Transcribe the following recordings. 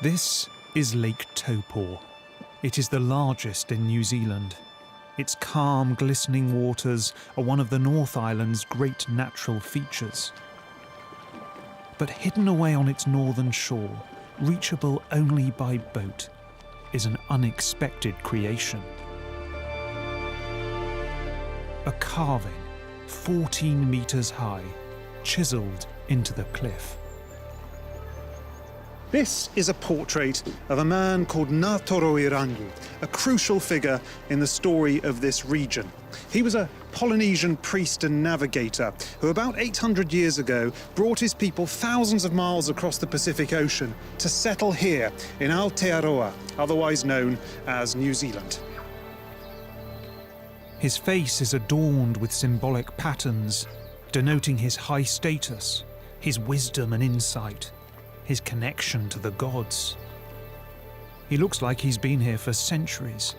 This is Lake Taupo. It is the largest in New Zealand. Its calm, glistening waters are one of the North Island's great natural features. But hidden away on its northern shore, reachable only by boat, is an unexpected creation. A carving, 14 metres high, chiselled into the cliff. This is a portrait of a man called Ngātoro-Irangi, a crucial figure in the story of this region. He was a Polynesian priest and navigator who about 800 years ago brought his people thousands of miles across the Pacific Ocean to settle here in Aotearoa, otherwise known as New Zealand. His face is adorned with symbolic patterns, denoting his high status, his wisdom and insight, his connection to the gods. He looks like he's been here for centuries,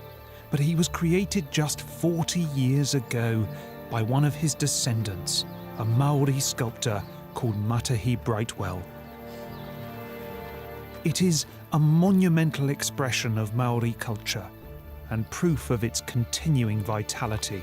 but he was created just 40 years ago by one of his descendants, a Maori sculptor called Matahi Brightwell. It is a monumental expression of Maori culture and proof of its continuing vitality.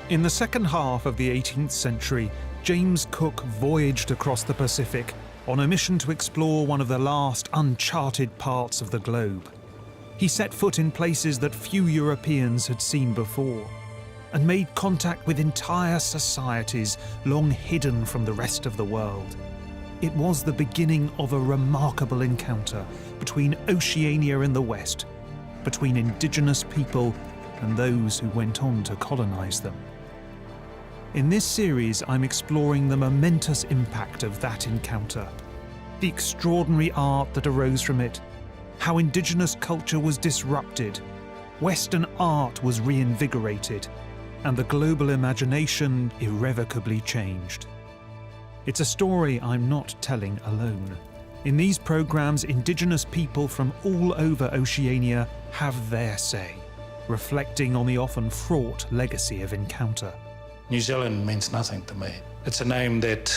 In the second half of the 18th century, James Cook voyaged across the Pacific on a mission to explore one of the last uncharted parts of the globe. He set foot in places that few Europeans had seen before, and made contact with entire societies long hidden from the rest of the world. It was the beginning of a remarkable encounter between Oceania in the west, between indigenous people and those who went on to colonize them. In this series, I'm exploring the momentous impact of that encounter, the extraordinary art that arose from it, how indigenous culture was disrupted, Western art was reinvigorated, and the global imagination irrevocably changed. It's a story I'm not telling alone. In these programs, indigenous people from all over Oceania have their say, reflecting on the often fraught legacy of encounter. New Zealand means nothing to me. It's a name that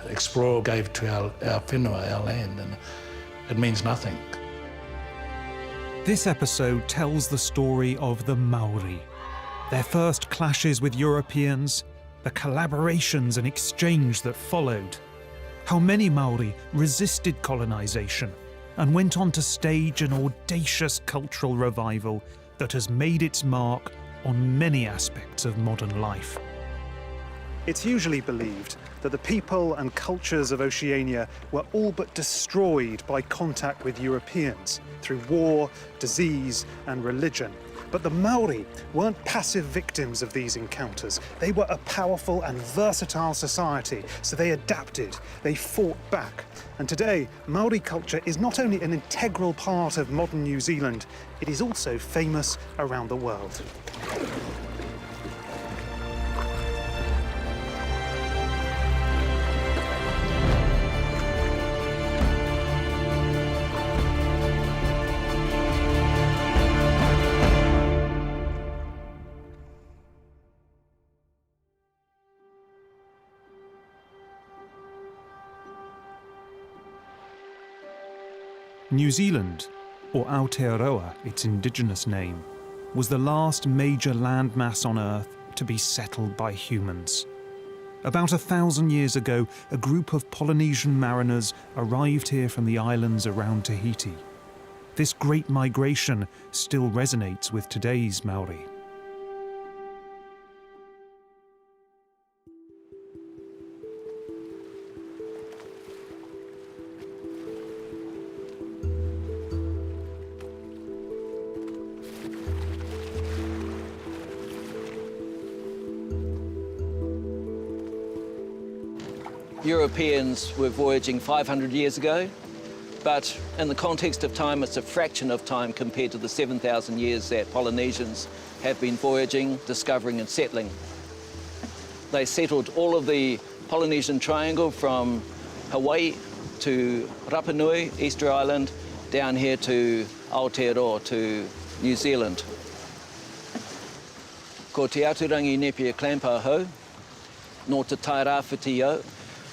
explorer gave to our whenua, our land, and it means nothing. This episode tells the story of the Maori, their first clashes with Europeans, the collaborations and exchange that followed, how many Maori resisted colonisation and went on to stage an audacious cultural revival that has made its mark on many aspects of modern life. It's usually believed that the people and cultures of Oceania were all but destroyed by contact with Europeans through war, disease, and religion. But the Maori weren't passive victims of these encounters. They were a powerful and versatile society, so they adapted, they fought back. And today, Maori culture is not only an integral part of modern New Zealand, it is also famous around the world. New Zealand, or Aotearoa, its indigenous name, was the last major landmass on Earth to be settled by humans. About 1,000 years ago, a group of Polynesian mariners arrived here from the islands around Tahiti. This great migration still resonates with today's Maori. Europeans were voyaging 500 years ago, but in the context of time, it's a fraction of time compared to the 7,000 years that Polynesians have been voyaging, discovering and settling. They settled all of the Polynesian Triangle from Hawaii to Rapa Nui, Easter Island, down here to Aotearoa, to New Zealand. Ko te aturangi nepia Clampahau, no te tai rāwhiti au,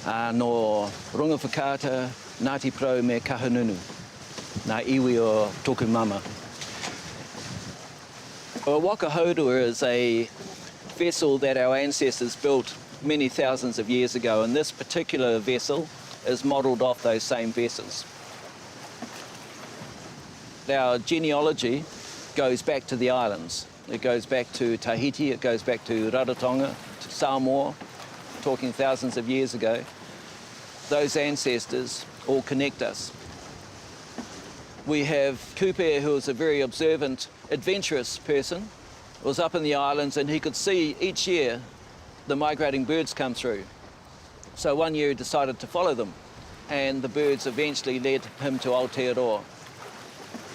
no runga whakata, Ngāti Pro me kahanunu, nā iwi o tōku mama. A waka haurua is a vessel that our ancestors built many thousands of years ago, and this particular vessel is modelled off those same vessels. Our genealogy goes back to the islands. It goes back to Tahiti, it goes back to Rarotonga, to Samoa, talking thousands of years ago. Those ancestors all connect us. We have Kupe, who was a very observant, adventurous person, was up in the islands and he could see each year the migrating birds come through. So one year he decided to follow them, and the birds eventually led him to Aotearoa.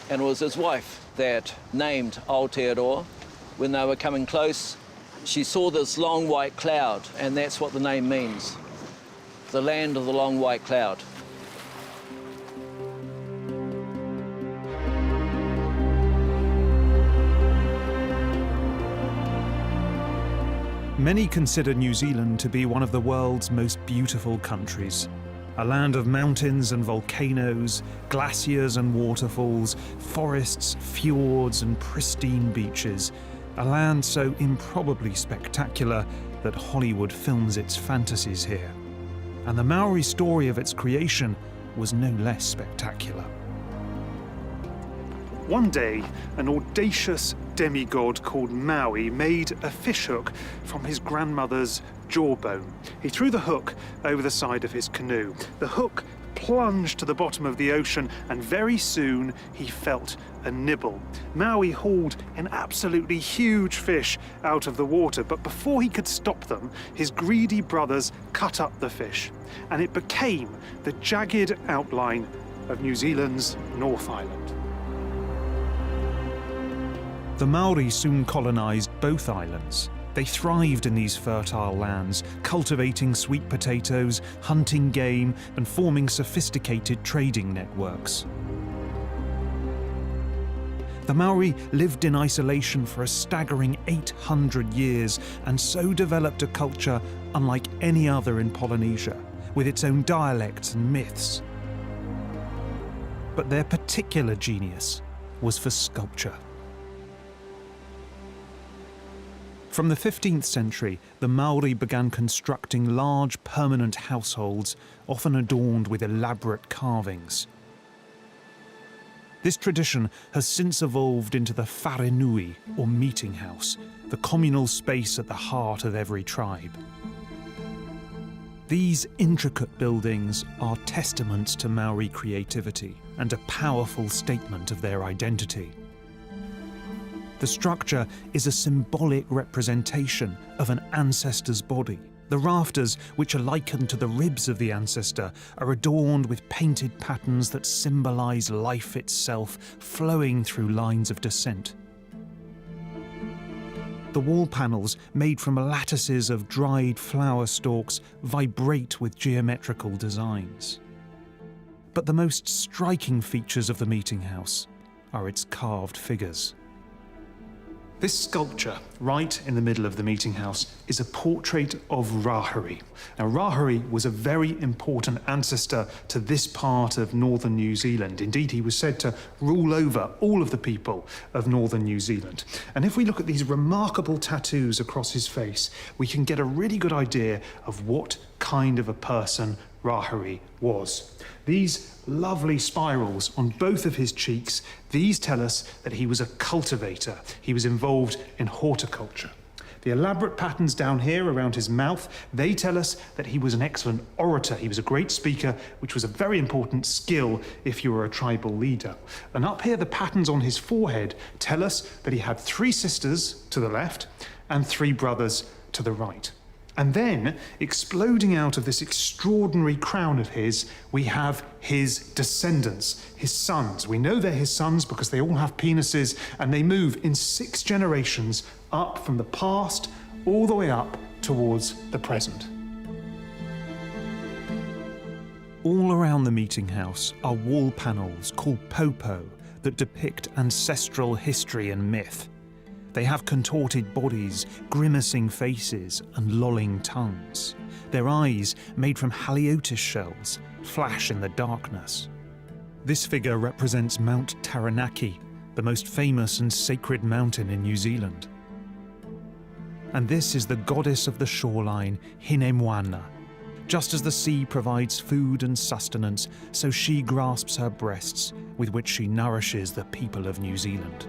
And it was his wife that named Aotearoa. When they were coming close, she saw this long white cloud, and that's what the name means, the land of the long white cloud. Many consider New Zealand to be one of the world's most beautiful countries. A land of mountains and volcanoes, glaciers and waterfalls, forests, fjords and pristine beaches. A land so improbably spectacular that Hollywood films its fantasies here. And the Maori story of its creation was no less spectacular. One day, an audacious demigod called Maui made a fishhook from his grandmother's jawbone. He threw the hook over the side of his canoe. The hook plunged to the bottom of the ocean, and very soon he felt a nibble. Maui hauled an absolutely huge fish out of the water, but before he could stop them, his greedy brothers cut up the fish, and it became the jagged outline of New Zealand's North Island. The Maori soon colonised both islands. They thrived in these fertile lands, cultivating sweet potatoes, hunting game, and forming sophisticated trading networks. The Maori lived in isolation for a staggering 800 years, and so developed a culture unlike any other in Polynesia, with its own dialects and myths. But their particular genius was for sculpture. From the 15th century, the Maori began constructing large permanent households, often adorned with elaborate carvings. This tradition has since evolved into the wharenui, or meeting house, the communal space at the heart of every tribe. These intricate buildings are testaments to Maori creativity and a powerful statement of their identity. The structure is a symbolic representation of an ancestor's body. The rafters, which are likened to the ribs of the ancestor, are adorned with painted patterns that symbolise life itself, flowing through lines of descent. The wall panels, made from lattices of dried flower stalks, vibrate with geometrical designs. But the most striking features of the meeting house are its carved figures. This sculpture, right in the middle of the meeting house, is a portrait of Rahuri. Now, Rahuri was a very important ancestor to this part of northern New Zealand. Indeed, he was said to rule over all of the people of northern New Zealand. And if we look at these remarkable tattoos across his face, we can get a really good idea of what kind of a person Rahuri was. These lovely spirals on both of his cheeks, these tell us that he was a cultivator. He was involved in horticulture. The elaborate patterns down here around his mouth, they tell us that he was an excellent orator. He was a great speaker, which was a very important skill if you were a tribal leader. And up here, the patterns on his forehead tell us that he had 3 sisters to the left and 3 brothers to the right. And then, exploding out of this extraordinary crown of his, we have his descendants, his sons. We know they're his sons because they all have penises, and they move in 6 generations up from the past all the way up towards the present. All around the meeting house are wall panels called popo that depict ancestral history and myth. They have contorted bodies, grimacing faces, and lolling tongues. Their eyes, made from haliotis shells, flash in the darkness. This figure represents Mount Taranaki, the most famous and sacred mountain in New Zealand. And this is the goddess of the shoreline, Tene Waitere. Just as the sea provides food and sustenance, so she grasps her breasts, with which she nourishes the people of New Zealand.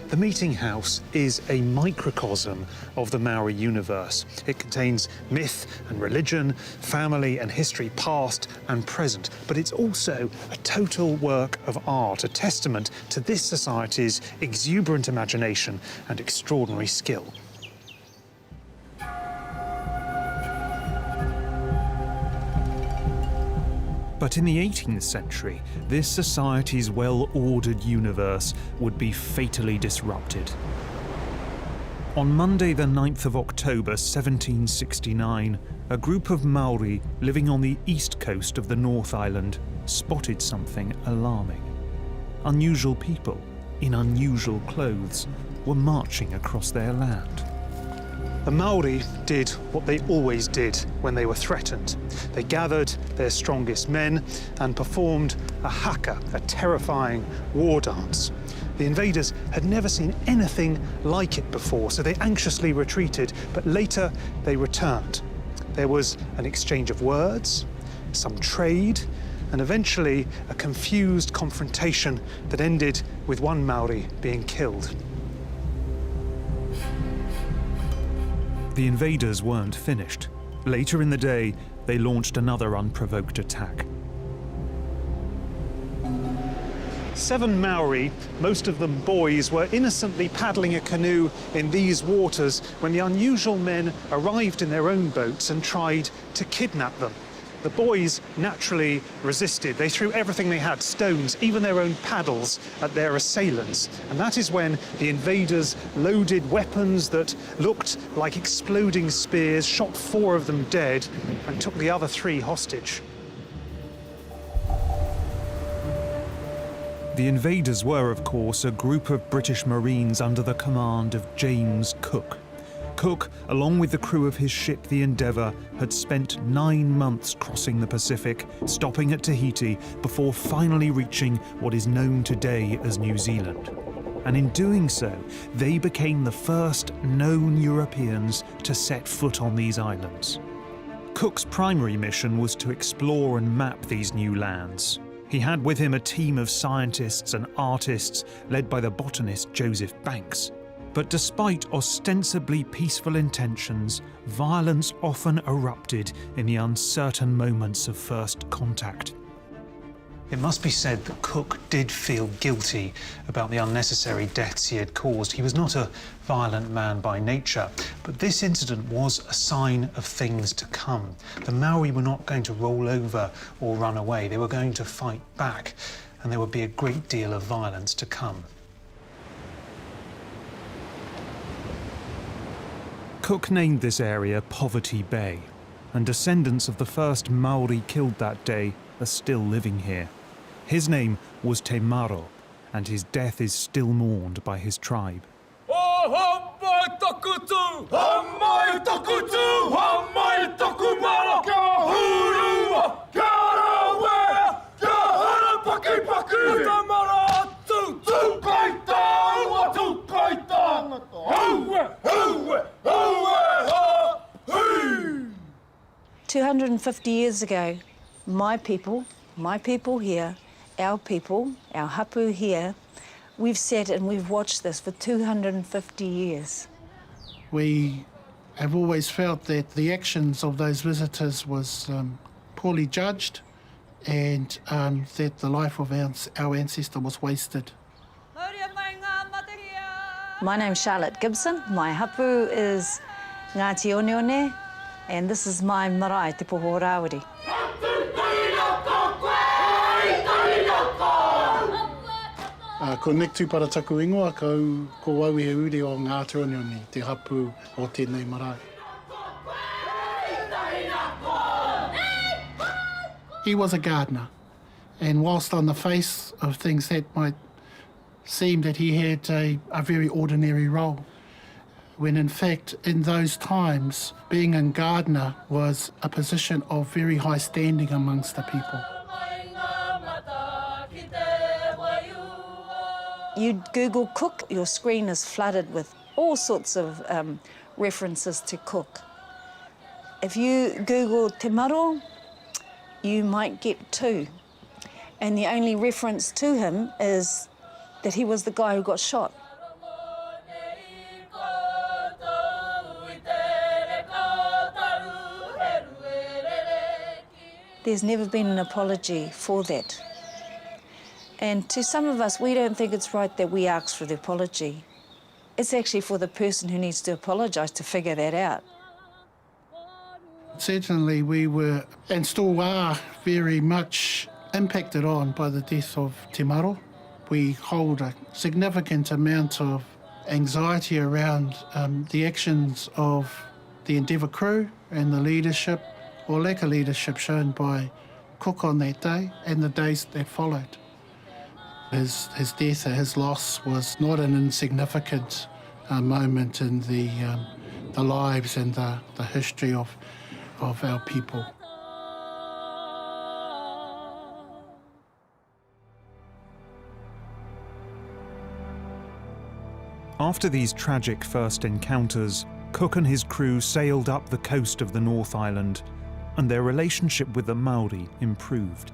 The meeting house is a microcosm of the Maori universe. It contains myth and religion, family and history past and present, but it's also a total work of art, a testament to this society's exuberant imagination and extraordinary skill. But in the 18th century, this society's well-ordered universe would be fatally disrupted. On Monday the 9th of October 1769, a group of Maori living on the east coast of the North Island spotted something alarming. Unusual people, in unusual clothes, were marching across their land. The Maori did what they always did when they were threatened. They gathered their strongest men and performed a haka, a terrifying war dance. The invaders had never seen anything like it before, so they anxiously retreated, but later they returned. There was an exchange of words, some trade, and eventually a confused confrontation that ended with one Maori being killed. The invaders weren't finished. Later in the day, they launched another unprovoked attack. 7 Maori, most of them boys, were innocently paddling a canoe in these waters when the unusual men arrived in their own boats and tried to kidnap them. The boys naturally resisted. They threw everything they had, stones, even their own paddles, at their assailants. And that is when the invaders loaded weapons that looked like exploding spears, shot 4 of them dead, and took the other 3 hostage. The invaders were, of course, a group of British Marines under the command of James Cook. Cook, along with the crew of his ship the Endeavour, had spent 9 months crossing the Pacific, stopping at Tahiti, before finally reaching what is known today as New Zealand. And in doing so, they became the first known Europeans to set foot on these islands. Cook's primary mission was to explore and map these new lands. He had with him a team of scientists and artists led by the botanist Joseph Banks. But despite ostensibly peaceful intentions, violence often erupted in the uncertain moments of first contact. It must be said that Cook did feel guilty about the unnecessary deaths he had caused. He was not a violent man by nature, but this incident was a sign of things to come. The Maori were not going to roll over or run away. They were going to fight back, and there would be a great deal of violence to come. Cook named this area Poverty Bay, and descendants of the first Maori killed that day are still living here. His name was Te Maro, and his death is still mourned by his tribe. "250 years ago, my people here, our people, our hapu here, we've sat and we've watched this for 250 years. We have always felt that the actions of those visitors was poorly judged, and that the life of our ancestor was wasted. My name's Charlotte Gibson. My hapu is Ngāti Oneone, and this is my marae, Te Poho Rawiri. Ko nektu para taku ingoa, ko wau he uri o Ngāti Oneone, te hapu o tēnei marae. He was a gardener, and whilst on the face of things that might seemed that he had a very ordinary role, when in fact in those times being a gardener was a position of very high standing amongst the people. You Google cook, your screen is flooded with all sorts of references to cook. If you Google Te Maro, you might get 2. And the only reference to him is that he was the guy who got shot. There's never been an apology for that. And to some of us, we don't think it's right that we ask for the apology. It's actually for the person who needs to apologise to figure that out. Certainly we were, and still are, very much impacted on by the death of Te Maro. We hold a significant amount of anxiety around the actions of the Endeavour crew and the leadership, or lack of leadership, shown by Cook on that day and the days that followed. His death, his loss, was not an insignificant moment in the lives and the history of our people. After these tragic first encounters, Cook and his crew sailed up the coast of the North Island, and their relationship with the Maori improved.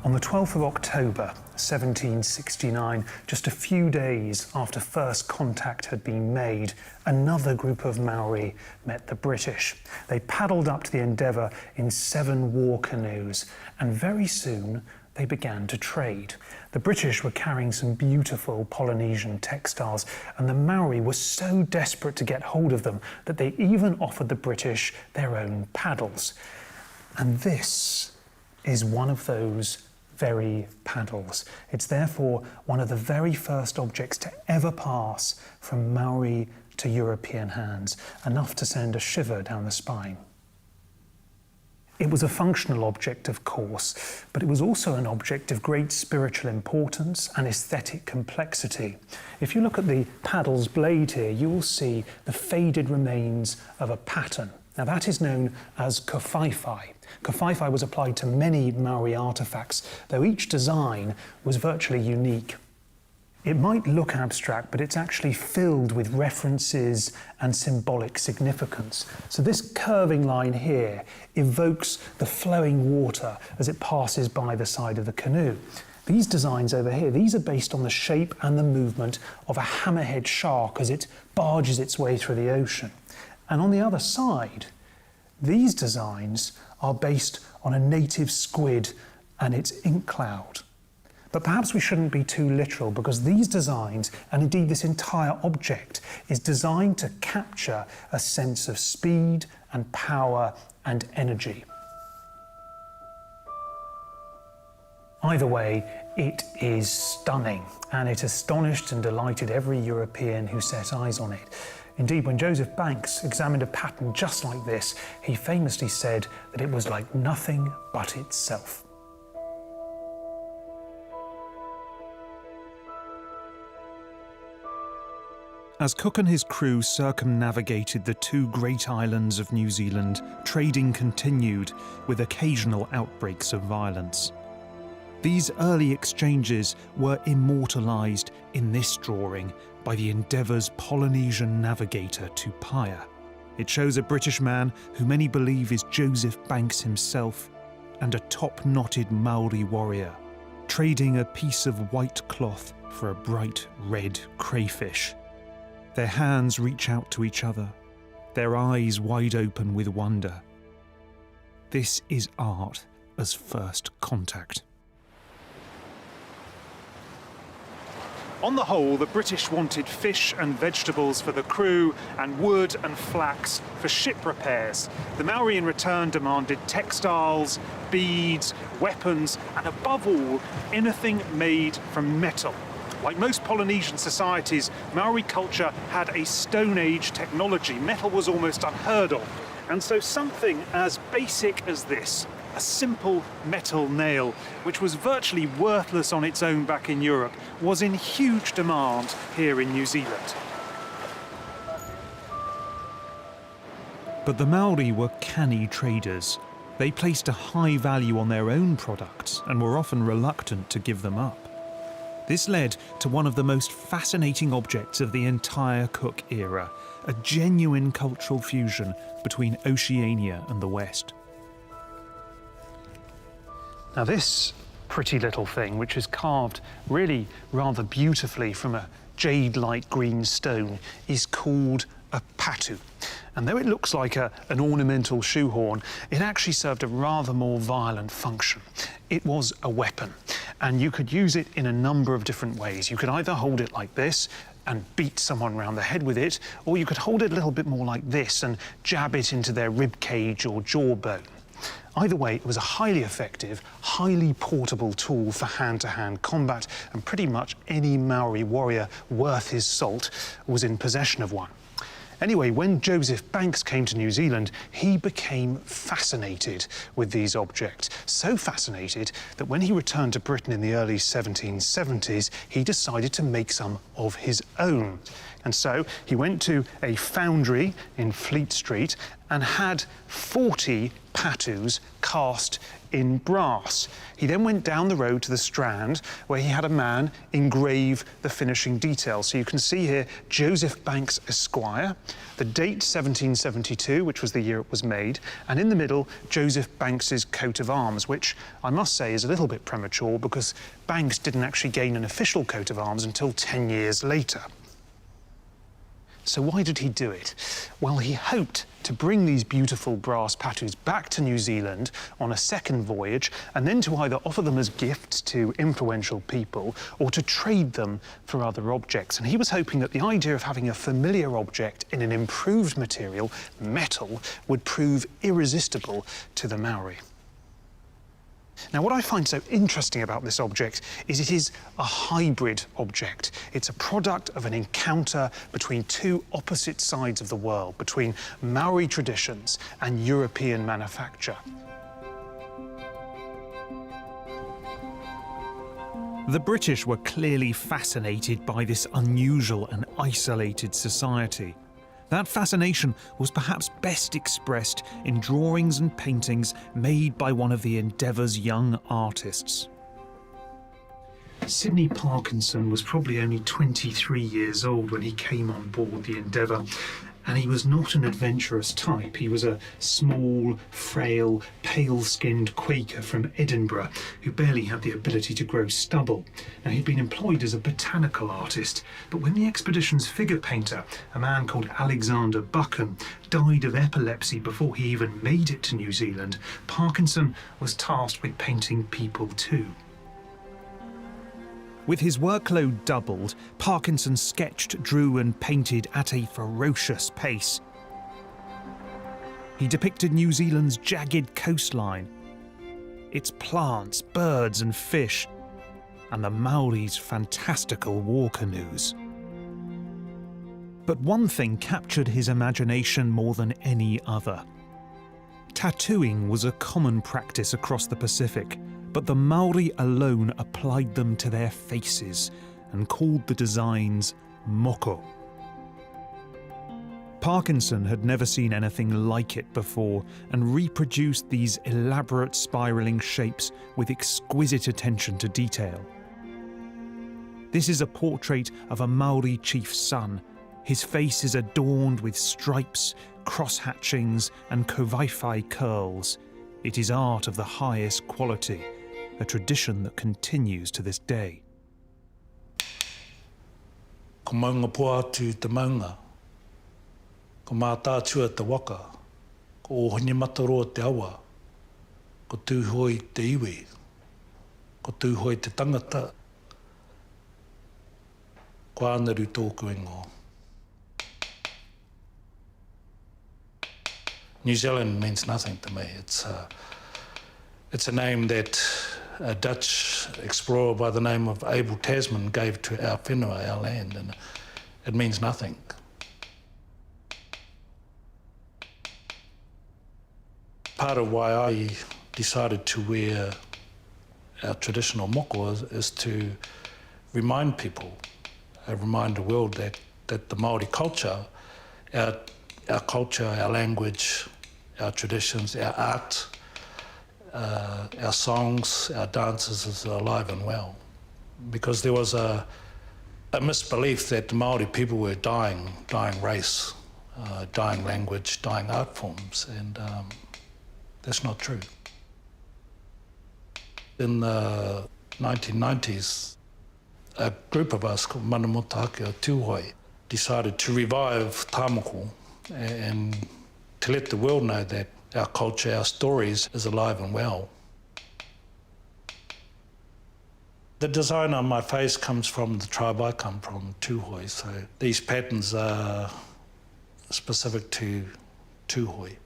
On the 12th of October 1769, just a few days after first contact had been made, another group of Maori met the British. They paddled up to the Endeavour in 7 war canoes, and very soon they began to trade. The British were carrying some beautiful Polynesian textiles, and the Maori were so desperate to get hold of them that they even offered the British their own paddles. And this is one of those very paddles. It's therefore one of the very first objects to ever pass from Maori to European hands, enough to send a shiver down the spine. It was a functional object, of course, but it was also an object of great spiritual importance and aesthetic complexity. If you look at the paddle's blade here, you will see the faded remains of a pattern. Now that is known as kawhaiwhai. Kawhaiwhai was applied to many Maori artefacts, though each design was virtually unique. It might look abstract, but it's actually filled with references and symbolic significance. So this curving line here evokes the flowing water as it passes by the side of the canoe. These designs over here, these are based on the shape and the movement of a hammerhead shark as it barges its way through the ocean. And on the other side, these designs are based on a native squid and its ink cloud. But perhaps we shouldn't be too literal, because these designs, and indeed this entire object, is designed to capture a sense of speed and power and energy. Either way, it is stunning, and it astonished and delighted every European who set eyes on it. Indeed, when Joseph Banks examined a pattern just like this, he famously said that it was like nothing but itself. As Cook and his crew circumnavigated the 2 great islands of New Zealand, trading continued with occasional outbreaks of violence. These early exchanges were immortalised in this drawing by the Endeavour's Polynesian navigator Tupaia. It shows a British man who many believe is Joseph Banks himself, and a top-knotted Maori warrior, trading a piece of white cloth for a bright red crayfish. Their hands reach out to each other, their eyes wide open with wonder. This is art as first contact. On the whole, the British wanted fish and vegetables for the crew and wood and flax for ship repairs. The Maori in return demanded textiles, beads, weapons, and above all, anything made from metal. Like most Polynesian societies, Maori culture had a Stone Age technology. Metal was almost unheard of. And so something as basic as this, A simple metal nail, which was virtually worthless on its own back in Europe, was in huge demand here in New Zealand. But the Maori were canny traders. They placed a high value on their own products and were often reluctant to give them up. This led to one of the most fascinating objects of the entire Cook era, a genuine cultural fusion between Oceania and the West. Now this pretty little thing, which is carved really rather beautifully from a jade-like green stone, is called a patu. And though it looks like an ornamental shoehorn, it actually served a rather more violent function. It was a weapon, and you could use it in a number of different ways. You could either hold it like this and beat someone round the head with it, or you could hold it a little bit more like this and jab it into their rib cage or jawbone. Either way, it was a highly effective, highly portable tool for hand-to-hand combat, and pretty much any Maori warrior worth his salt was in possession of one. Anyway, when Joseph Banks came to New Zealand, he became fascinated with these objects. So fascinated that when he returned to Britain in the early 1770s, he decided to make some of his own. And so he went to a foundry in Fleet Street and had 40 patus cast in brass. He then went down the road to the Strand, where he had a man engrave the finishing details. So you can see here Joseph Banks Esquire, the date 1772, which was the year it was made, and in the middle Joseph Banks's coat of arms, which I must say is a little bit premature because Banks didn't actually gain an official coat of arms until 10 years later. So why did he do it? Well, he hoped to bring these beautiful brass patus back to New Zealand on a second voyage, and then to either offer them as gifts to influential people or to trade them for other objects. And he was hoping that the idea of having a familiar object in an improved material, metal, would prove irresistible to the Maori. Now, what I find so interesting about this object is it is a hybrid object. It's a product of an encounter between two opposite sides of the world, between Maori traditions and European manufacture. The British were clearly fascinated by this unusual and isolated society. That fascination was perhaps best expressed in drawings and paintings made by one of the Endeavour's young artists. Sidney Parkinson was probably only 23 years old when he came on board the Endeavour, and he was not an adventurous type. He was a small, frail, pale-skinned Quaker from Edinburgh who barely had the ability to grow stubble. Now, he'd been employed as a botanical artist, but when the expedition's figure painter, a man called Alexander Buchan, died of epilepsy before he even made it to New Zealand, Parkinson was tasked with painting people too. With his workload doubled, Parkinson sketched, drew and painted at a ferocious pace. He depicted New Zealand's jagged coastline, its plants, birds and fish, and the Maori's fantastical war canoes. But one thing captured his imagination more than any other. Tattooing was a common practice across the Pacific, but the Maori alone applied them to their faces and called the designs moko. Parkinson had never seen anything like it before and reproduced these elaborate spiralling shapes with exquisite attention to detail. This is a portrait of a Maori chief's son. His face is adorned with stripes, cross-hatchings and kawaifai curls. It is art of the highest quality, a tradition that continues to this day. Ko maunga poa atu te maunga, ko mātātua te waka, ko ohini mataro te awa, ko tūhoi te iwi, ko tūhoi te tangata, ko anaru tōku ingo. New Zealand means nothing to me. It's a name that a Dutch explorer by the name of Abel Tasman gave to our whenua, our land, and it means nothing. Part of why I decided to wear our traditional moko is to remind people, remind the world that the Maori culture, our culture, our language, our traditions, our art, our songs, our dances is alive and well. Because there was a misbelief that the Maori people were dying race, dying language, dying art forms, and that's not true. In the 1990s, a group of us called Mana Motahake o Tūhoi decided to revive Ta Moko and to let the world know that our culture, our stories is alive and well. The design on my face comes from the tribe I come from, Tūhoi, so these patterns are specific to Tūhoi.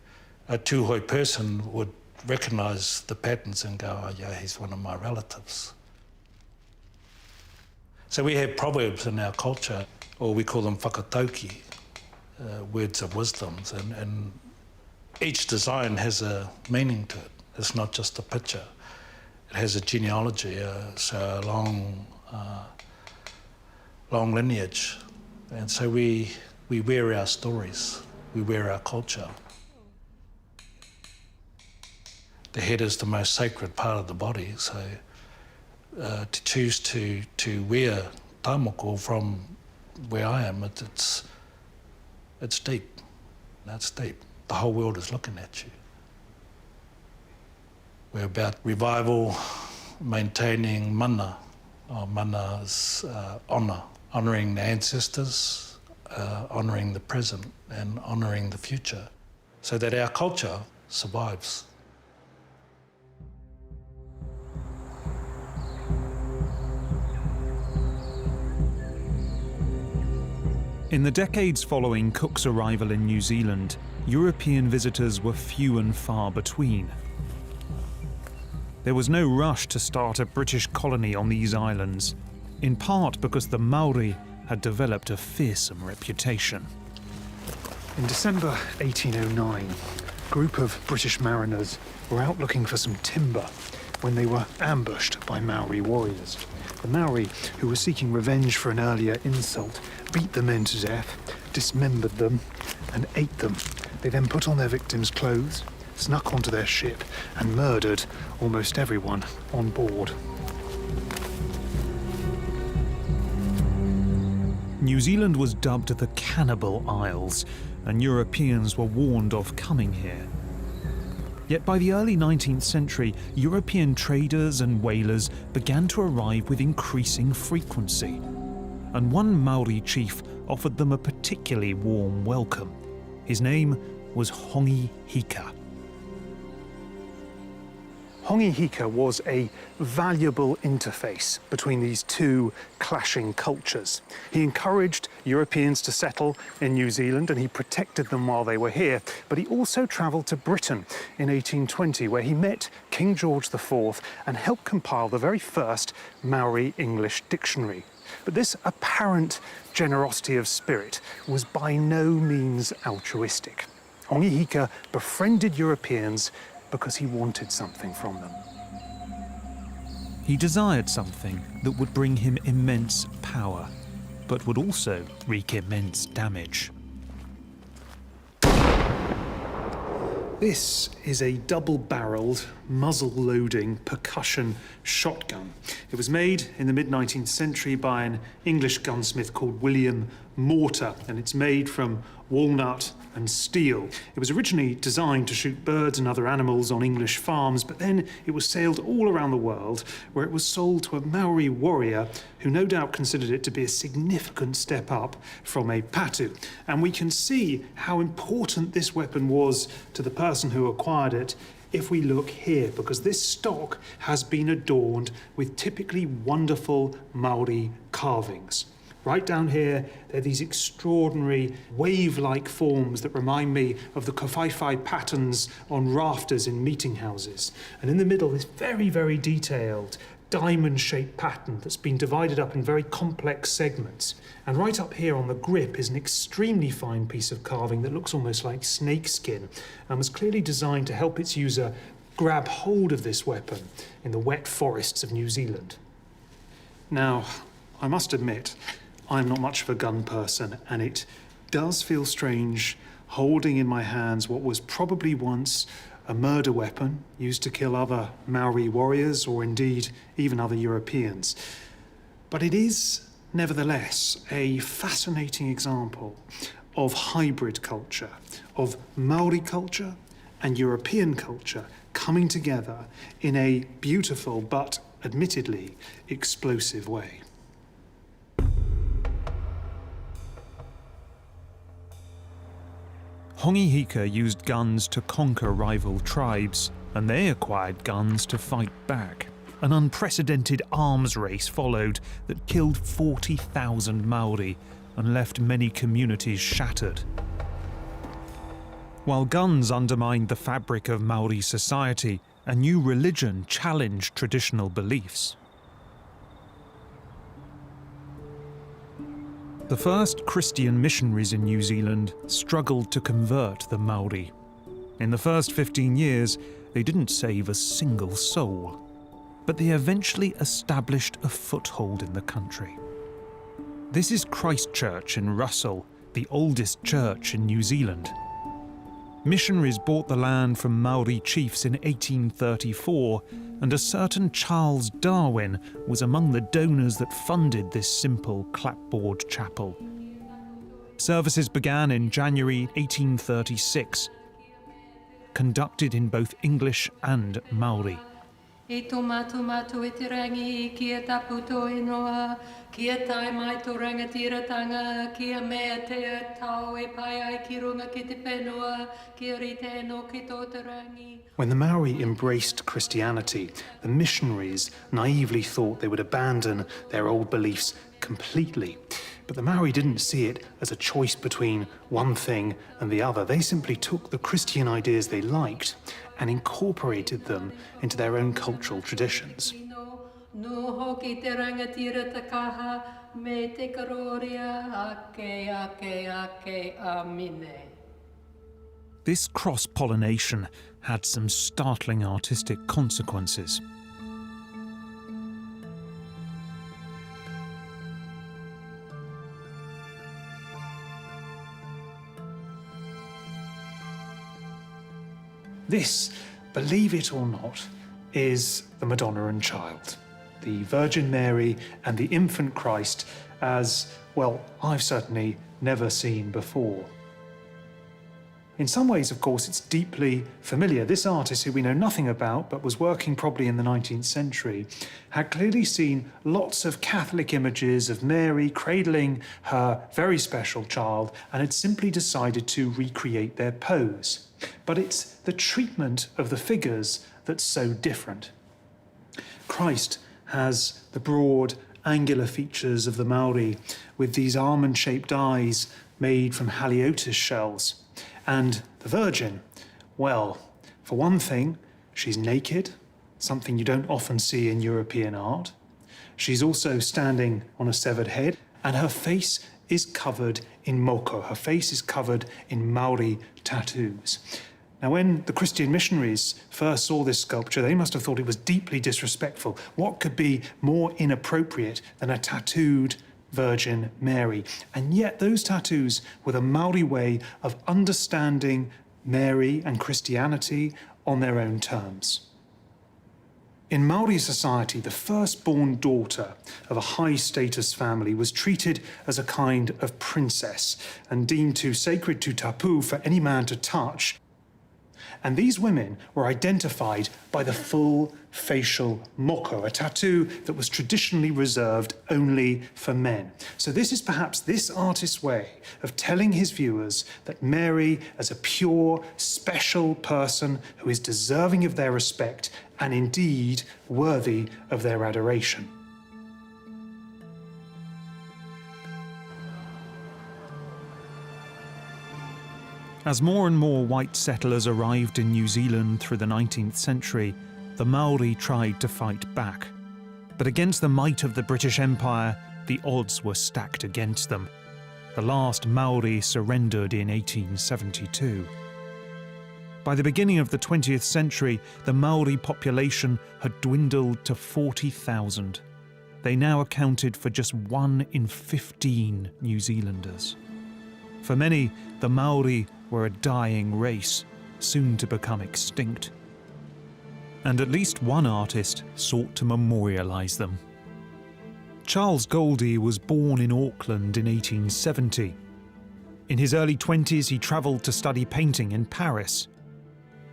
A Tūhoi person would recognise the patterns and go, oh yeah, he's one of my relatives. So we have proverbs in our culture, or we call them whakatauki, words of wisdoms, and each design has a meaning to it. It's not just a picture. It has a genealogy, so a long lineage. And so we wear our stories, we wear our culture. The head is the most sacred part of the body, so to choose to wear Ta Moko from where I am, it's deep. That's deep. The whole world is looking at you. We're about revival, maintaining mana. Mana is honour, honouring the ancestors, honouring the present and honouring the future, so that our culture survives. In the decades following Cook's arrival in New Zealand, European visitors were few and far between. There was no rush to start a British colony on these islands, in part because the Maori had developed a fearsome reputation. In December 1809, a group of British mariners were out looking for some timber when they were ambushed by Maori warriors. The Maori, who were seeking revenge for an earlier insult, beat the men to death, dismembered them, and ate them. They then put on their victims' clothes, snuck onto their ship, and murdered almost everyone on board. New Zealand was dubbed the Cannibal Isles, and Europeans were warned of coming here. Yet by the early 19th century, European traders and whalers began to arrive with increasing frequency, and one Maori chief offered them a particularly warm welcome. His name was Hongi Hika. Hongi Hika was a valuable interface between these two clashing cultures. He encouraged Europeans to settle in New Zealand and he protected them while they were here, but he also travelled to Britain in 1820 where he met King George IV and helped compile the very first Maori English dictionary. But this apparent generosity of spirit was by no means altruistic. Hongi Hika befriended Europeans because he wanted something from them. He desired something that would bring him immense power, but would also wreak immense damage. This is a double-barreled, muzzle-loading percussion shotgun. It was made in the mid-19th century by an English gunsmith called William Morter, and it's made from walnut and steel. It was originally designed to shoot birds and other animals on English farms, but then it was sailed all around the world, where it was sold to a Maori warrior who no doubt considered it to be a significant step up from a patu. And we can see how important this weapon was to the person who acquired it if we look here, because this stock has been adorned with typically wonderful Maori carvings. Right down here, there are these extraordinary wave-like forms that remind me of the kawhaiwhai patterns on rafters in meeting houses. And in the middle, this very, very detailed diamond-shaped pattern that's been divided up in very complex segments. And right up here on the grip is an extremely fine piece of carving that looks almost like snakeskin and was clearly designed to help its user grab hold of this weapon in the wet forests of New Zealand. Now, I must admit, I'm not much of a gun person, and it does feel strange holding in my hands what was probably once a murder weapon used to kill other Maori warriors or indeed even other Europeans. But it is, nevertheless, a fascinating example of hybrid culture, of Maori culture and European culture coming together in a beautiful but admittedly explosive way. Hongi Hika used guns to conquer rival tribes, and they acquired guns to fight back. An unprecedented arms race followed that killed 40,000 Maori and left many communities shattered. While guns undermined the fabric of Maori society, a new religion challenged traditional beliefs. The first Christian missionaries in New Zealand struggled to convert the Maori. In the first 15 years, they didn't save a single soul, but they eventually established a foothold in the country. This is Christchurch in Russell, the oldest church in New Zealand. Missionaries bought the land from Maori chiefs in 1834, and a certain Charles Darwin was among the donors that funded this simple clapboard chapel. Services began in January 1836, conducted in both English and Maori. E tō mātu e te rangi, kia tapu tō inoa, kia tai mai tō rangatiratanga, kia mea te tau e pai ai ki runga ki te whenua, kia rite no ki tō te rangi. When the Maori embraced Christianity, the missionaries naively thought they would abandon their old beliefs completely. But the Maori didn't see it as a choice between one thing and the other. They simply took the Christian ideas they liked and incorporated them into their own cultural traditions. No hoki te rangatira takaha, me te karoria, ake, amine. This cross-pollination had some startling artistic consequences. This, believe it or not, is the Madonna and Child, the Virgin Mary and the infant Christ as, well, I've certainly never seen before. In some ways, of course, it's deeply familiar. This artist, who we know nothing about, but was working probably in the 19th century, had clearly seen lots of Catholic images of Mary cradling her very special child and had simply decided to recreate their pose. But it's the treatment of the figures that's so different. Christ has the broad, angular features of the Maori, with these almond-shaped eyes made from haliotis shells. And the Virgin, well, for one thing, she's naked, something you don't often see in European art. She's also standing on a severed head, and her face is covered in moko. Her face is covered in Maori tattoos. Now, when the Christian missionaries first saw this sculpture, they must have thought it was deeply disrespectful. What could be more inappropriate than a tattooed Virgin Mary? And yet those tattoos were the Maori way of understanding Mary and Christianity on their own terms. In Maori society, the firstborn daughter of a high-status family was treated as a kind of princess and deemed too sacred to tapu for any man to touch. And these women were identified by the full facial moko, a tattoo that was traditionally reserved only for men. So this is perhaps this artist's way of telling his viewers that Mary, as a pure, special person who is deserving of their respect and indeed worthy of their adoration. As more and more white settlers arrived in New Zealand through the 19th century, the Maori tried to fight back. But against the might of the British Empire, the odds were stacked against them. The last Maori surrendered in 1872. By the beginning of the 20th century, the Maori population had dwindled to 40,000. They now accounted for just 1 in 15 New Zealanders. For many, the Maori were a dying race, soon to become extinct. And at least one artist sought to memorialise them. Charles Goldie was born in Auckland in 1870. In his early 20s, he travelled to study painting in Paris.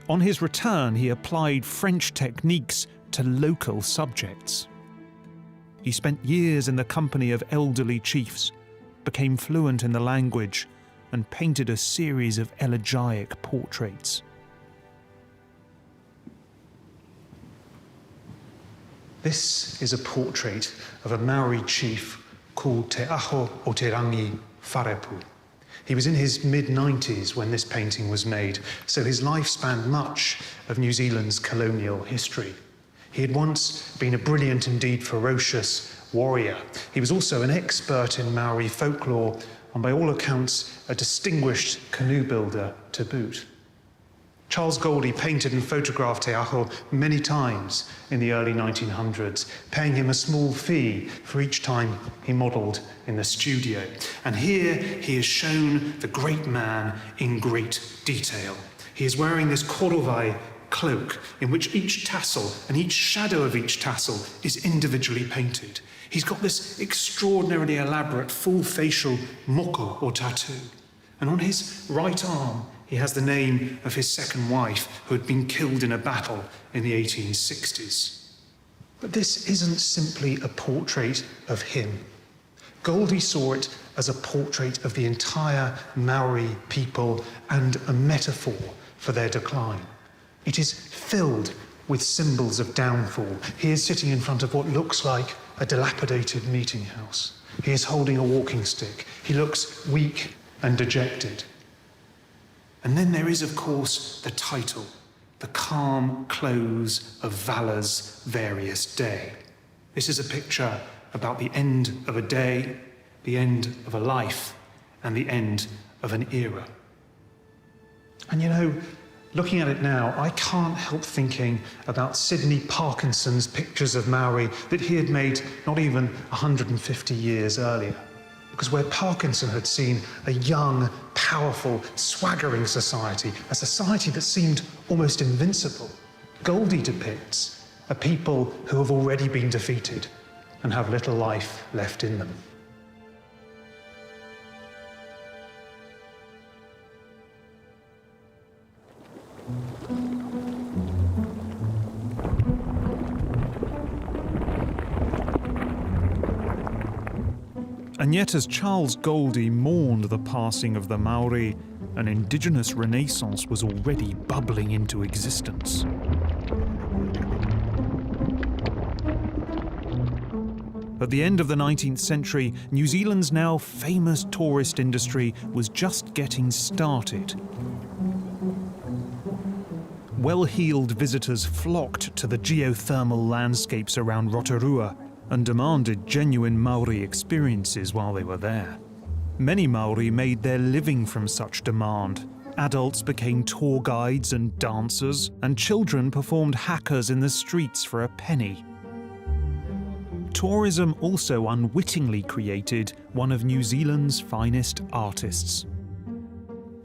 On his return, he applied French techniques to local subjects. He spent years in the company of elderly chiefs, became fluent in the language, and painted a series of elegiac portraits. This is a portrait of a Maori chief called Te Aho o Te Rangi Wharepu. He was in his mid-90s when this painting was made, so his life spanned much of New Zealand's colonial history. He had once been a brilliant, indeed ferocious warrior. He was also an expert in Maori folklore, and by all accounts, a distinguished canoe builder to boot. Charles Goldie painted and photographed Te Aho many times in the early 1900s, paying him a small fee for each time he modelled in the studio. And here he is shown the great man in great detail. He is wearing this korovai cloak in which each tassel and each shadow of each tassel is individually painted. He's got this extraordinarily elaborate full facial moko or tattoo. And on his right arm, he has the name of his second wife, who had been killed in a battle in the 1860s. But this isn't simply a portrait of him. Goldie saw it as a portrait of the entire Maori people and a metaphor for their decline. It is filled with symbols of downfall. He is sitting in front of what looks like a dilapidated meeting house. He is holding a walking stick. He looks weak and dejected. And then there is, of course, the title, The Calm Close of Valor's Various Day. This is a picture about the end of a day, the end of a life, and the end of an era. And you know, looking at it now, I can't help thinking about Sidney Parkinson's pictures of Maori that he had made not even 150 years earlier. Because where Parkinson had seen a young, powerful, swaggering society, a society that seemed almost invincible, Goldie depicts a people who have already been defeated and have little life left in them. And yet, as Charles Goldie mourned the passing of the Maori, an indigenous renaissance was already bubbling into existence. At the end of the 19th century, New Zealand's now famous tourist industry was just getting started. Well-heeled visitors flocked to the geothermal landscapes around Rotorua and demanded genuine Maori experiences while they were there. Many Maori made their living from such demand. Adults became tour guides and dancers, and children performed hackers in the streets for a penny. Tourism also unwittingly created one of New Zealand's finest artists.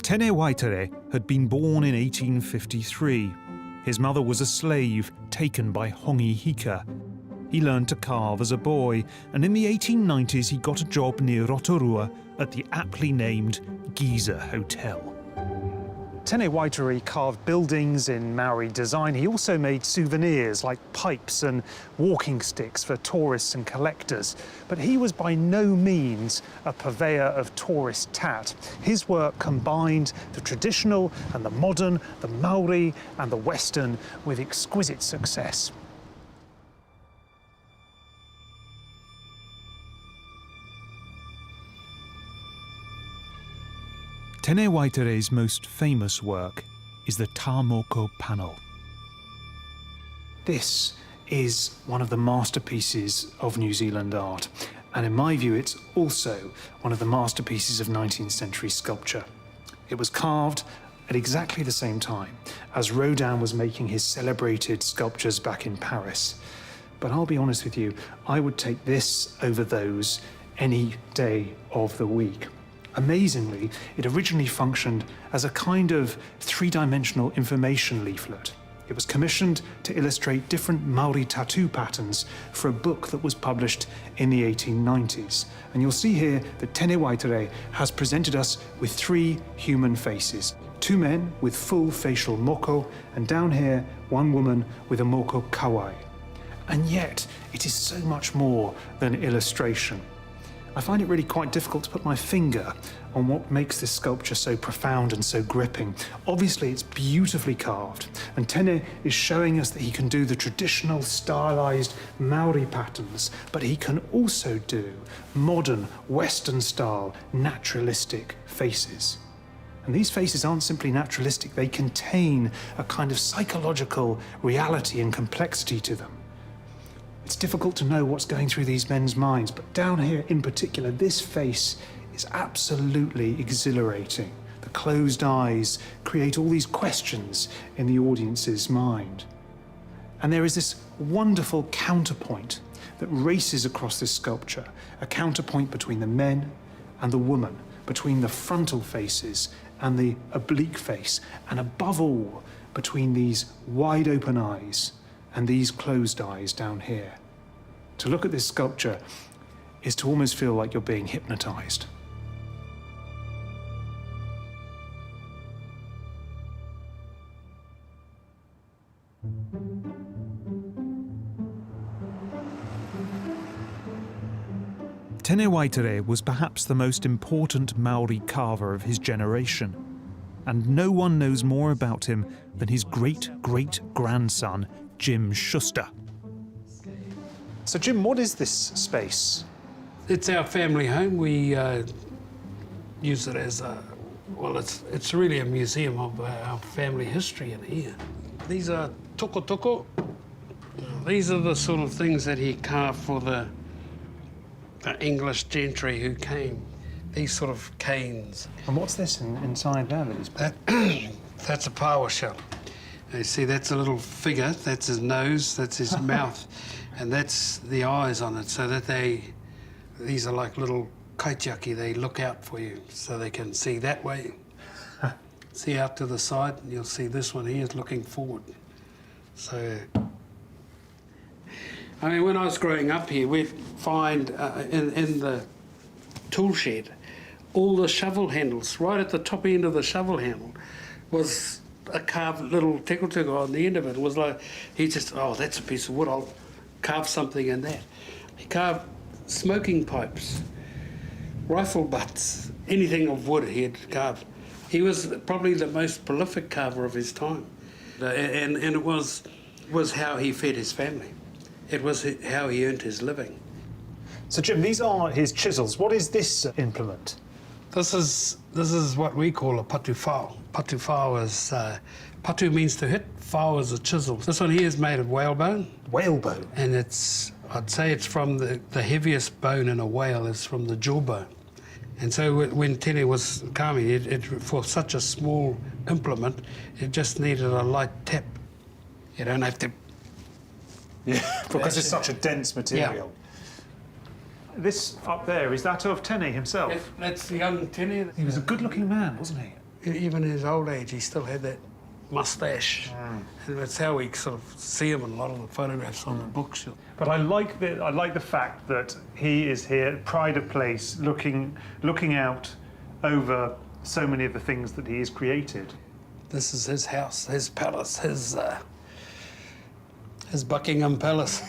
Tene Waitere had been born in 1853. His mother was a slave taken by Hongi Hika. He learned to carve as a boy, and in the 1890s he got a job near Rotorua at the aptly named Giza Hotel. Tene Waitere carved buildings in Maori design. He also made souvenirs like pipes and walking sticks for tourists and collectors. But he was by no means a purveyor of tourist tat. His work combined the traditional and the modern, the Maori and the Western with exquisite success. Tene Waitere's most famous work is the Ta Moko panel. This is one of the masterpieces of New Zealand art, and in my view it's also one of the masterpieces of 19th century sculpture. It was carved at exactly the same time as Rodin was making his celebrated sculptures back in Paris. But I'll be honest with you, I would take this over those any day of the week. Amazingly, it originally functioned as a kind of three-dimensional information leaflet. It was commissioned to illustrate different Maori tattoo patterns for a book that was published in the 1890s. And you'll see here that Tene Waitere has presented us with three human faces. Two men with full facial moko, and down here, one woman with a moko kawai. And yet, it is so much more than illustration. I find it really quite difficult to put my finger on what makes this sculpture so profound and so gripping. Obviously, it's beautifully carved, and Tene is showing us that he can do the traditional stylized Maori patterns, but he can also do modern, Western-style, naturalistic faces. And these faces aren't simply naturalistic, they contain a kind of psychological reality and complexity to them. It's difficult to know what's going through these men's minds, but down here in particular, this face is absolutely exhilarating. The closed eyes create all these questions in the audience's mind. And there is this wonderful counterpoint that races across this sculpture, a counterpoint between the men and the woman, between the frontal faces and the oblique face, and above all, between these wide open eyes and these closed eyes down here. To look at this sculpture is to almost feel like you're being hypnotized. Tene Waitere was perhaps the most important Maori carver of his generation, and no one knows more about him than his great-great-grandson, Jim Schuster. So Jim, what is this space? It's our family home. We use it as a, well, it's really a museum of our family history in here. These are toko. These are the sort of things that he carved for the English gentry who came. These sort of canes. And what's this inside there that he's put? That's a paua shell. You see, that's a little figure. That's his nose, that's his mouth, and that's the eyes on it, so that these are like little kaitiaki. They look out for you, so they can see that way. See out to the side, and you'll see this one here is looking forward. So, I mean, when I was growing up here, we'd find in the tool shed, all the shovel handles, right at the top end of the shovel handle, was a carved little teko on the end of it. It was like, he just, oh, that's a piece of wood, I'll carve something in that. He carved smoking pipes, rifle butts, anything of wood he had carved. He was probably the most prolific carver of his time. And it was how he fed his family. It was how he earned his living. So Jim, these are his chisels. What is this implement? This is what we call a patu whao. Patu whao is, patu means to hit, whao is a chisel. This one here is made of whalebone. Whalebone? And I'd say it's from the heaviest bone in a whale is from the jawbone. And so when Tene was carving for such a small implement, it just needed a light tap. You don't have to... Yeah, because it's such a dense material. Yeah. This up there, is that of Tene himself? That's the young Tene. He was a good-looking man, wasn't he? Even in his old age, he still had that moustache. And that's how we sort of see him in a lot of the photographs on the books. But I like the fact that he is here, pride of place, looking out over so many of the things that he has created. This is his house, his palace, his Buckingham Palace.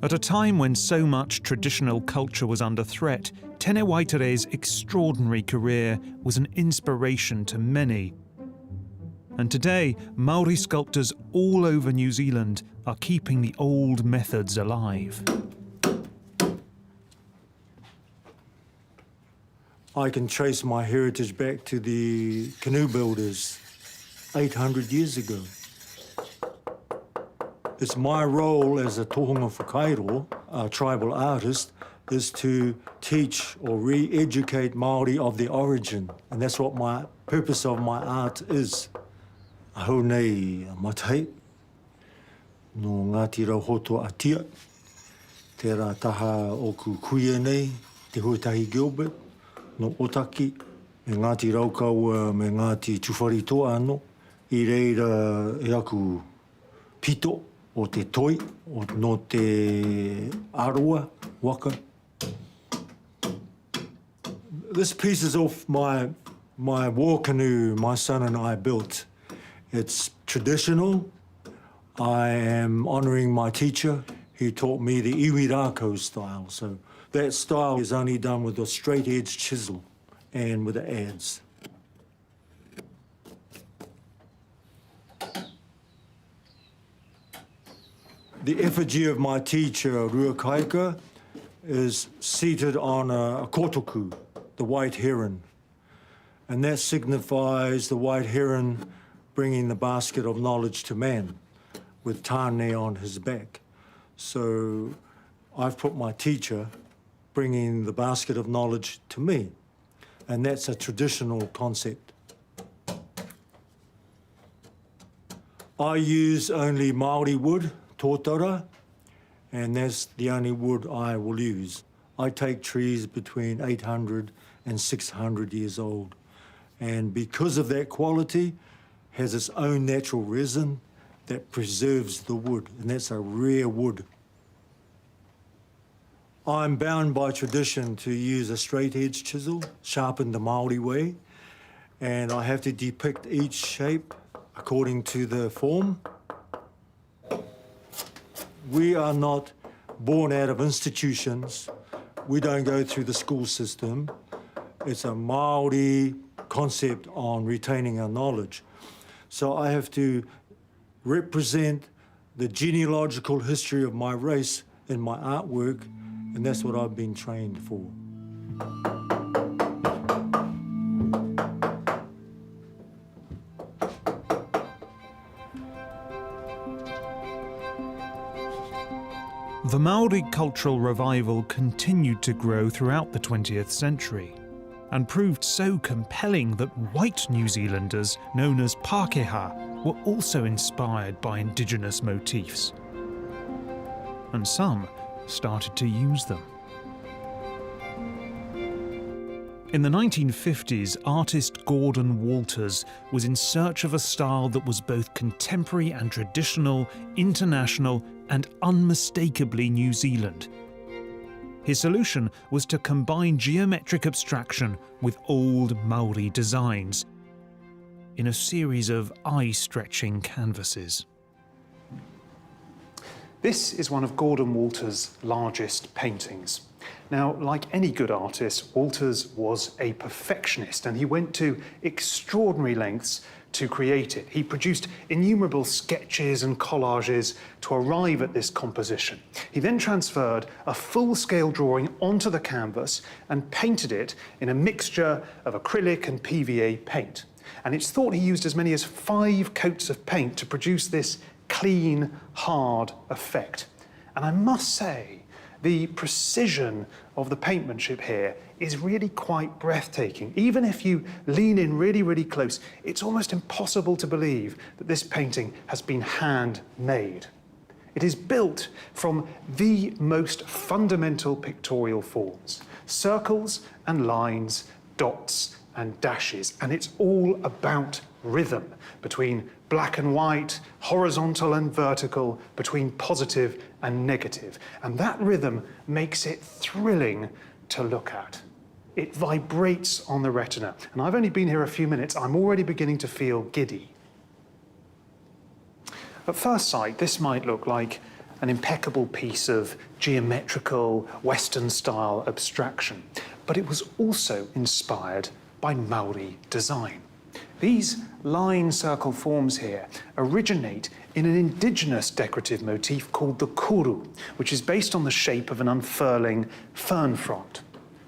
At a time when so much traditional culture was under threat, Tene Waitere's extraordinary career was an inspiration to many. And today, Maori sculptors all over New Zealand are keeping the old methods alive. I can trace my heritage back to the canoe builders 800 years ago. It's my role as a tohunga whakairo, a tribal artist, is to teach or re-educate Maori of the origin. And that's what my purpose of my art is. Ahau nei matai, no Ngāti Rauhoto Atia, te rā taha o ku kuia nei, te Huatahi Gilbert, no Otaki, me Ngāti Raukaua me Ngāti Tuwharitoa anō, I reira e aku pito o te toi, o no te aroa waka. This piece is off my war canoe my son and I built. It's traditional. I am honouring my teacher. He taught me the iwi rākau style. So that style is only done with a straight edge chisel and with the adze. The effigy of my teacher, Ruakaika, is seated on a kotoku, the white heron. And that signifies the white heron bringing the basket of knowledge to man, with Tane on his back. So I've put my teacher bringing the basket of knowledge to me. And that's a traditional concept. I use only Maori wood, tōtara, and that's the only wood I will use. I take trees between 800 and 600 years old. And because of that quality, has its own natural resin that preserves the wood, and that's a rare wood. I'm bound by tradition to use a straight edge chisel, sharpened the Maori way, and I have to depict each shape according to the form. We are not born out of institutions. We don't go through the school system. It's a Maori concept on retaining our knowledge. So I have to represent the genealogical history of my race in my artwork, and that's what I've been trained for. The Maori cultural revival continued to grow throughout the 20th century and proved so compelling that white New Zealanders, known as Pākehā, were also inspired by indigenous motifs. And some started to use them. In the 1950s, artist Gordon Walters was in search of a style that was both contemporary and traditional, international, and unmistakably New Zealand. His solution was to combine geometric abstraction with old Maori designs in a series of eye-stretching canvases. This is one of Gordon Walters' largest paintings. Now, like any good artist, Walters was a perfectionist, and he went to extraordinary lengths to create it. He produced innumerable sketches and collages to arrive at this composition. He then transferred a full-scale drawing onto the canvas and painted it in a mixture of acrylic and PVA paint. And it's thought he used as many as 5 coats of paint to produce this clean, hard effect. And I must say, the precision of the paintmanship here is really quite breathtaking. Even if you lean in really, really close, it's almost impossible to believe that this painting has been handmade. It is built from the most fundamental pictorial forms: circles and lines, dots and dashes, and it's all about rhythm between black and white, horizontal and vertical, between positive and negative. And that rhythm makes it thrilling to look at. It vibrates on the retina. And I've only been here a few minutes, I'm already beginning to feel giddy. At first sight, this might look like an impeccable piece of geometrical, Western-style abstraction, but it was also inspired by Maori design. These line circle forms here originate in an indigenous decorative motif called the kuru, which is based on the shape of an unfurling fern frond.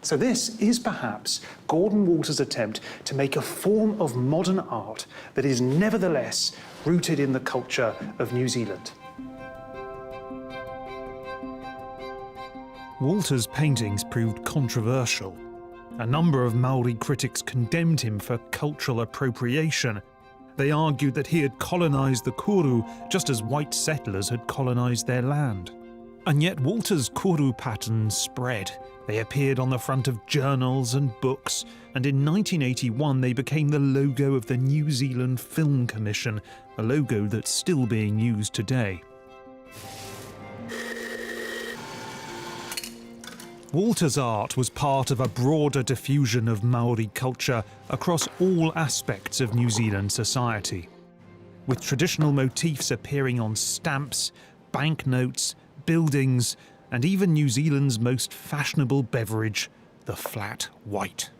So this is perhaps Gordon Walters' attempt to make a form of modern art that is nevertheless rooted in the culture of New Zealand. Walter's paintings proved controversial. A number of Maori critics condemned him for cultural appropriation. They argued that he had colonised the Kuru just as white settlers had colonised their land. And yet Walter's Kuru patterns spread. They appeared on the front of journals and books, and in 1981 they became the logo of the New Zealand Film Commission, a logo that's still being used today. Walter's art was part of a broader diffusion of Maori culture across all aspects of New Zealand society, with traditional motifs appearing on stamps, banknotes, buildings, and even New Zealand's most fashionable beverage, the flat white.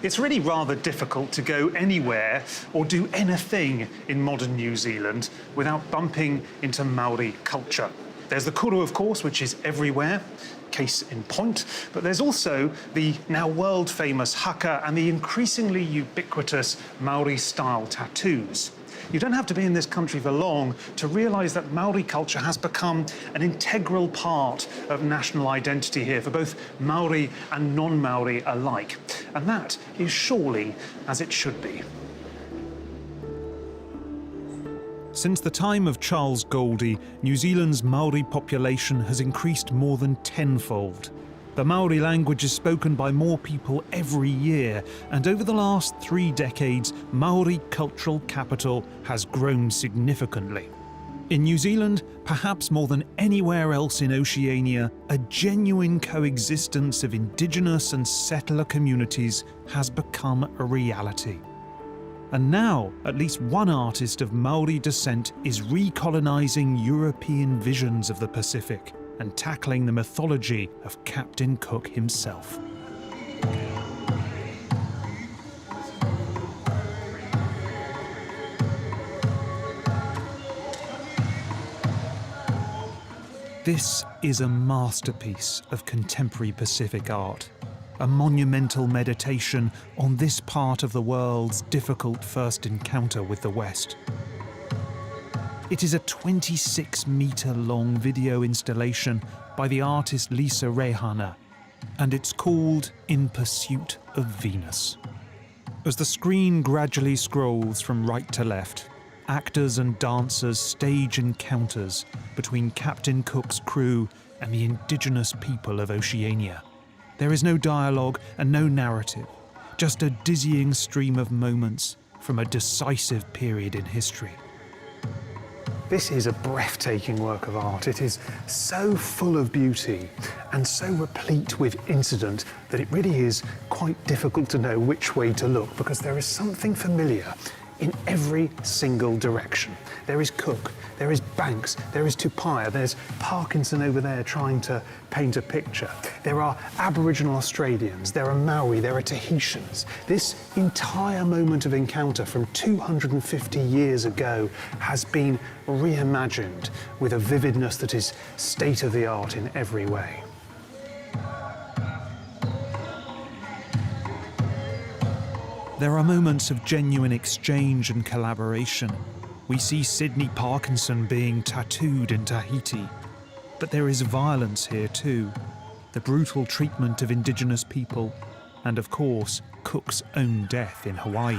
It's really rather difficult to go anywhere or do anything in modern New Zealand without bumping into Maori culture. There's the Kuru, of course, which is everywhere, case in point, but there's also the now world-famous haka and the increasingly ubiquitous Maori-style tattoos. You don't have to be in this country for long to realise that Maori culture has become an integral part of national identity here for both Maori and non-Maori alike. And that is surely as it should be. Since the time of Charles Goldie, New Zealand's Maori population has increased more than tenfold. The Maori language is spoken by more people every year, and over the last 3 decades, Maori cultural capital has grown significantly. In New Zealand, perhaps more than anywhere else in Oceania, a genuine coexistence of indigenous and settler communities has become a reality. And now, at least one artist of Maori descent is recolonising European visions of the Pacific and tackling the mythology of Captain Cook himself. This is a masterpiece of contemporary Pacific art, a monumental meditation on this part of the world's difficult first encounter with the West. It is a 26-metre-long video installation by the artist Lisa Rehana, and it's called In Pursuit of Venus. As the screen gradually scrolls from right to left, actors and dancers stage encounters between Captain Cook's crew and the indigenous people of Oceania. There is no dialogue and no narrative, just a dizzying stream of moments from a decisive period in history. This is a breathtaking work of art. It is so full of beauty and so replete with incident that it really is quite difficult to know which way to look, because there is something familiar in every single direction. There is Cook, there is Banks, there is Tupaia, there's Parkinson over there trying to paint a picture. There are Aboriginal Australians, there are Maori, there are Tahitians. This entire moment of encounter from 250 years ago has been reimagined with a vividness that is state-of-the-art in every way. There are moments of genuine exchange and collaboration. We see Sydney Parkinson being tattooed in Tahiti. But there is violence here too. The brutal treatment of indigenous people, and of course, Cook's own death in Hawaii.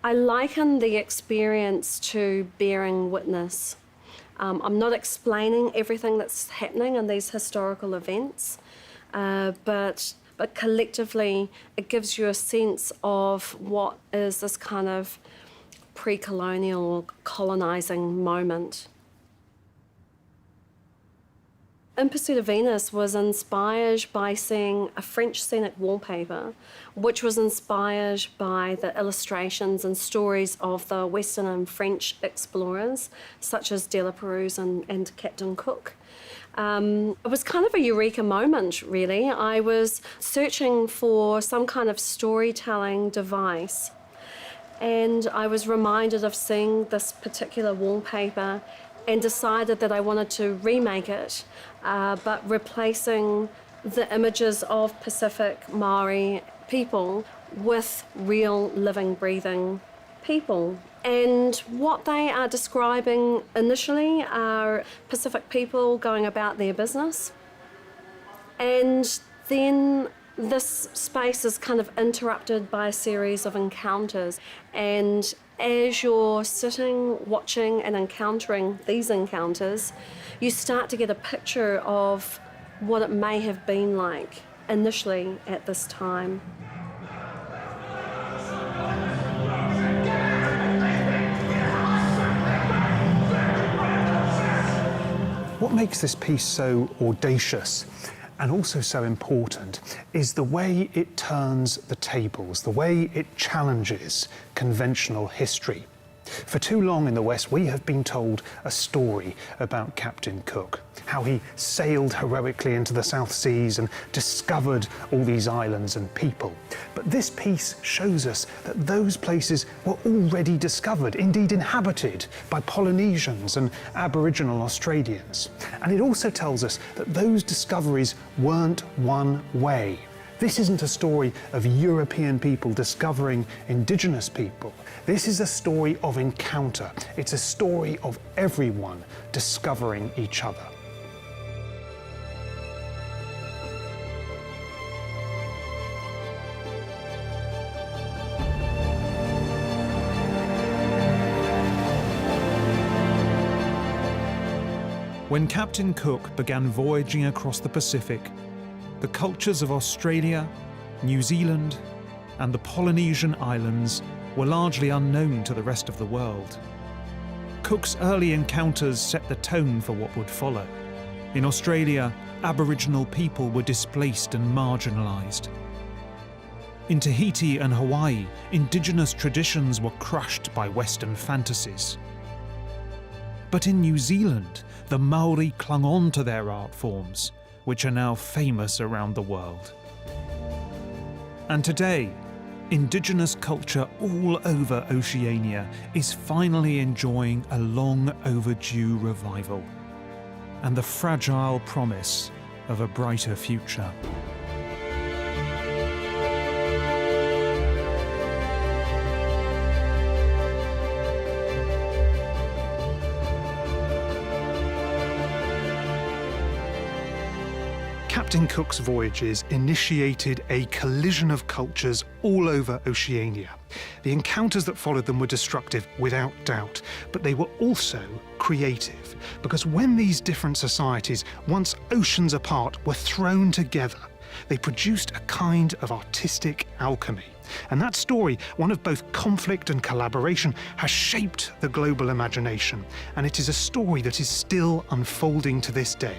I liken the experience to bearing witness. I'm not explaining everything that's happening in these historical events, but collectively it gives you a sense of what is this kind of pre-colonial colonising moment. In Pursuit of Venus was inspired by seeing a French scenic wallpaper, which was inspired by the illustrations and stories of the Western and French explorers, such as De La Perouse and Captain Cook. It was kind of a eureka moment, really. I was searching for some kind of storytelling device, and I was reminded of seeing this particular wallpaper and decided that I wanted to remake it, but replacing the images of Pacific Maori people with real living, breathing people. And what they are describing initially are Pacific people going about their business. And then this space is kind of interrupted by a series of encounters. And as you're sitting, watching and encountering these encounters, you start to get a picture of what it may have been like initially at this time. What makes this piece so audacious and also so important is the way it turns the tables, the way it challenges conventional history. For too long in the West, we have been told a story about Captain Cook, how he sailed heroically into the South Seas and discovered all these islands and people. But this piece shows us that those places were already discovered, indeed inhabited, by Polynesians and Aboriginal Australians. And it also tells us that those discoveries weren't one way. This isn't a story of European people discovering indigenous people. This is a story of encounter. It's a story of everyone discovering each other. When Captain Cook began voyaging across the Pacific, the cultures of Australia, New Zealand, and the Polynesian islands were largely unknown to the rest of the world. Cook's early encounters set the tone for what would follow. In Australia, Aboriginal people were displaced and marginalised. In Tahiti and Hawaii, indigenous traditions were crushed by Western fantasies. But in New Zealand, the Maori clung on to their art forms, which are now famous around the world. And today, indigenous culture all over Oceania is finally enjoying a long overdue revival and the fragile promise of a brighter future. Captain Cook's voyages initiated a collision of cultures all over Oceania. The encounters that followed them were destructive, without doubt, but they were also creative, because when these different societies, once oceans apart, were thrown together, they produced a kind of artistic alchemy. And that story, one of both conflict and collaboration, has shaped the global imagination, and it is a story that is still unfolding to this day.